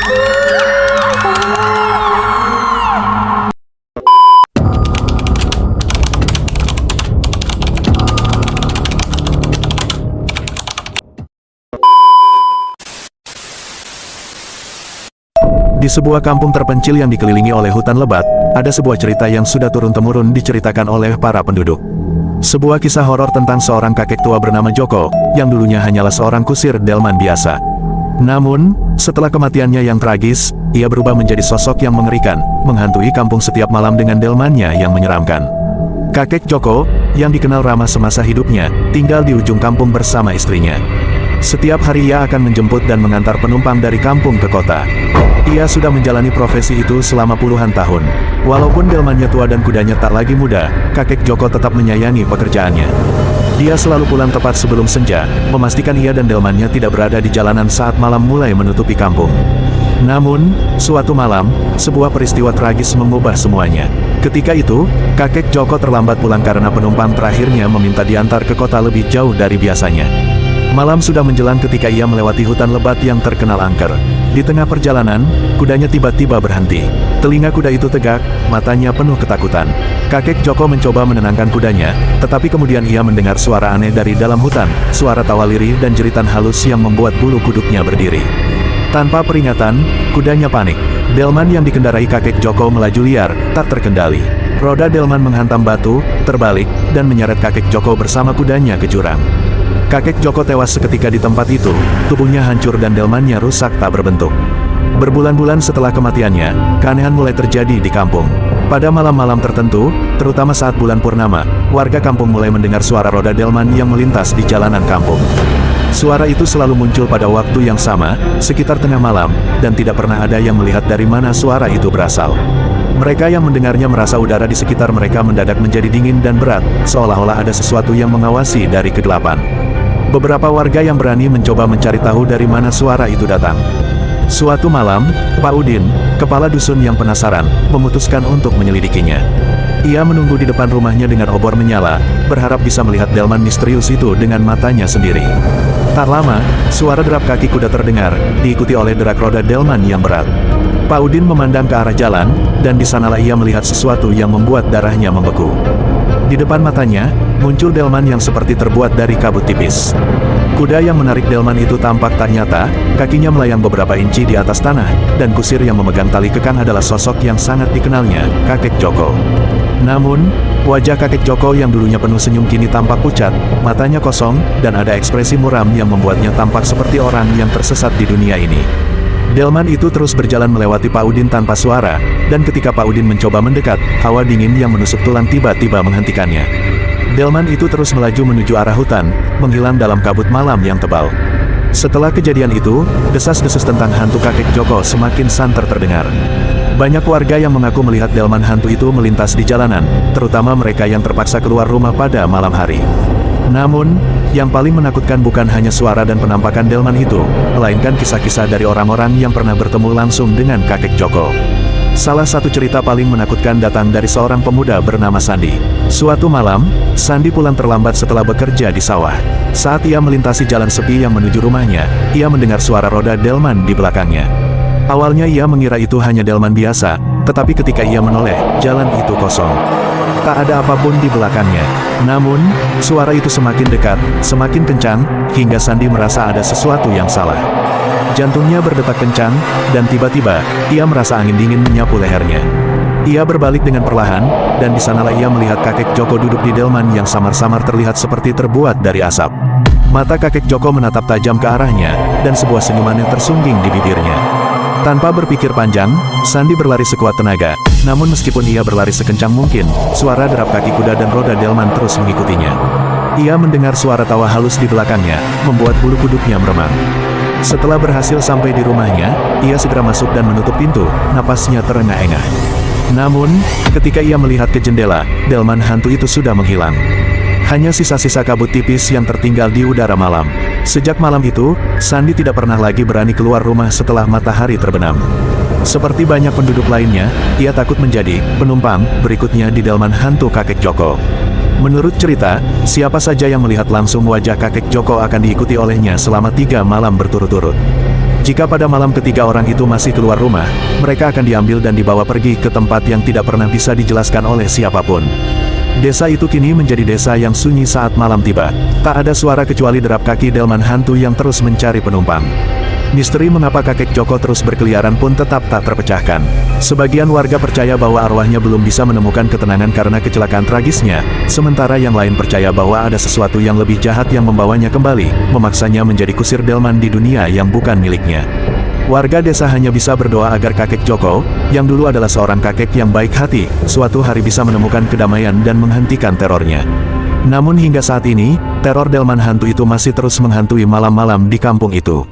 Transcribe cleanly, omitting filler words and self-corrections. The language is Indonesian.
Di sebuah kampung terpencil yang dikelilingi oleh hutan lebat, ada sebuah cerita yang sudah turun-temurun diceritakan oleh para penduduk. Sebuah kisah horor tentang seorang kakek tua bernama Joko, yang dulunya hanyalah seorang kusir delman biasa. Namun, setelah kematiannya yang tragis, ia berubah menjadi sosok yang mengerikan, menghantui kampung setiap malam dengan delmannya yang menyeramkan. Kakek Joko, yang dikenal ramah semasa hidupnya, tinggal di ujung kampung bersama istrinya. Setiap hari ia akan menjemput dan mengantar penumpang dari kampung ke kota. Ia sudah menjalani profesi itu selama puluhan tahun. Walaupun delmannya tua dan kudanya tak lagi muda, kakek Joko tetap menyayangi pekerjaannya. Dia selalu pulang tepat sebelum senja, memastikan ia dan delmannya tidak berada di jalanan saat malam mulai menutupi kampung. Namun, suatu malam, sebuah peristiwa tragis mengubah semuanya. Ketika itu, kakek Joko terlambat pulang karena penumpang terakhirnya meminta diantar ke kota lebih jauh dari biasanya. Malam sudah menjelang ketika ia melewati hutan lebat yang terkenal angker. Di tengah perjalanan, kudanya tiba-tiba berhenti. Telinga kuda itu tegak, matanya penuh ketakutan. Kakek Joko mencoba menenangkan kudanya, tetapi kemudian ia mendengar suara aneh dari dalam hutan, suara tawa lirih dan jeritan halus yang membuat bulu kuduknya berdiri. Tanpa peringatan, kudanya panik. Delman yang dikendarai kakek Joko melaju liar, tak terkendali. Roda delman menghantam batu, terbalik, dan menyeret kakek Joko bersama kudanya ke jurang. Kakek Joko tewas seketika di tempat itu, tubuhnya hancur dan delmannya rusak tak berbentuk. Berbulan-bulan setelah kematiannya, keanehan mulai terjadi di kampung. Pada malam-malam tertentu, terutama saat bulan purnama, warga kampung mulai mendengar suara roda delman yang melintas di jalanan kampung. Suara itu selalu muncul pada waktu yang sama, sekitar tengah malam, dan tidak pernah ada yang melihat dari mana suara itu berasal. Mereka yang mendengarnya merasa udara di sekitar mereka mendadak menjadi dingin dan berat, seolah-olah ada sesuatu yang mengawasi dari kegelapan. Beberapa warga yang berani mencoba mencari tahu dari mana suara itu datang. Suatu malam, Pak Udin, kepala dusun yang penasaran, memutuskan untuk menyelidikinya. Ia menunggu di depan rumahnya dengan obor menyala, berharap bisa melihat delman misterius itu dengan matanya sendiri. Tak lama, suara derap kaki kuda terdengar, diikuti oleh derak roda delman yang berat. Pak Udin memandang ke arah jalan, dan di sanalah ia melihat sesuatu yang membuat darahnya membeku. Di depan matanya, muncul delman yang seperti terbuat dari kabut tipis. Kuda yang menarik delman itu tampak tak nyata, kakinya melayang beberapa inci di atas tanah, dan kusir yang memegang tali kekang adalah sosok yang sangat dikenalnya, kakek Joko. Namun, wajah kakek Joko yang dulunya penuh senyum kini tampak pucat, matanya kosong, dan ada ekspresi muram yang membuatnya tampak seperti orang yang tersesat di dunia ini. Delman itu terus berjalan melewati Pak Udin tanpa suara, dan ketika Pak Udin mencoba mendekat, hawa dingin yang menusuk tulang tiba-tiba menghentikannya. Delman itu terus melaju menuju arah hutan, menghilang dalam kabut malam yang tebal. Setelah kejadian itu, desas-desus tentang hantu kakek Joko semakin santer terdengar. Banyak warga yang mengaku melihat delman hantu itu melintas di jalanan, terutama mereka yang terpaksa keluar rumah pada malam hari. Namun, yang paling menakutkan bukan hanya suara dan penampakan delman itu, melainkan kisah-kisah dari orang-orang yang pernah bertemu langsung dengan kakek Joko. Salah satu cerita paling menakutkan datang dari seorang pemuda bernama Sandi. Suatu malam, Sandi pulang terlambat setelah bekerja di sawah. Saat ia melintasi jalan sepi yang menuju rumahnya, ia mendengar suara roda delman di belakangnya. Awalnya ia mengira itu hanya delman biasa, tetapi ketika ia menoleh, jalan itu kosong. Tak ada apapun di belakangnya. Namun, suara itu semakin dekat, semakin kencang, hingga Sandi merasa ada sesuatu yang salah. Jantungnya berdetak kencang, dan tiba-tiba, ia merasa angin dingin menyapu lehernya. Ia berbalik dengan perlahan, dan di sanalah ia melihat kakek Joko duduk di delman yang samar-samar terlihat seperti terbuat dari asap. Mata kakek Joko menatap tajam ke arahnya, dan sebuah senyuman yang tersungging di bibirnya. Tanpa berpikir panjang, Sandi berlari sekuat tenaga. Namun meskipun ia berlari sekencang mungkin, suara derap kaki kuda dan roda delman terus mengikutinya. Ia mendengar suara tawa halus di belakangnya, membuat bulu kuduknya meremang. Setelah berhasil sampai di rumahnya, ia segera masuk dan menutup pintu, napasnya terengah-engah. Namun, ketika ia melihat ke jendela, delman hantu itu sudah menghilang. Hanya sisa-sisa kabut tipis yang tertinggal di udara malam. Sejak malam itu, Sandi tidak pernah lagi berani keluar rumah setelah matahari terbenam. Seperti banyak penduduk lainnya, ia takut menjadi penumpang berikutnya di delman hantu kakek Joko. Menurut cerita, siapa saja yang melihat langsung wajah kakek Joko akan diikuti olehnya selama 3 malam berturut-turut. Jika pada malam ketiga orang itu masih keluar rumah, mereka akan diambil dan dibawa pergi ke tempat yang tidak pernah bisa dijelaskan oleh siapapun. Desa itu kini menjadi desa yang sunyi saat malam tiba. Tak ada suara kecuali derap kaki delman hantu yang terus mencari penumpang. Misteri mengapa kakek Joko terus berkeliaran pun tetap tak terpecahkan. Sebagian warga percaya bahwa arwahnya belum bisa menemukan ketenangan karena kecelakaan tragisnya, sementara yang lain percaya bahwa ada sesuatu yang lebih jahat yang membawanya kembali, memaksanya menjadi kusir delman di dunia yang bukan miliknya. Warga desa hanya bisa berdoa agar kakek Joko, yang dulu adalah seorang kakek yang baik hati, suatu hari bisa menemukan kedamaian dan menghentikan terornya. Namun hingga saat ini, teror delman hantu itu masih terus menghantui malam-malam di kampung itu.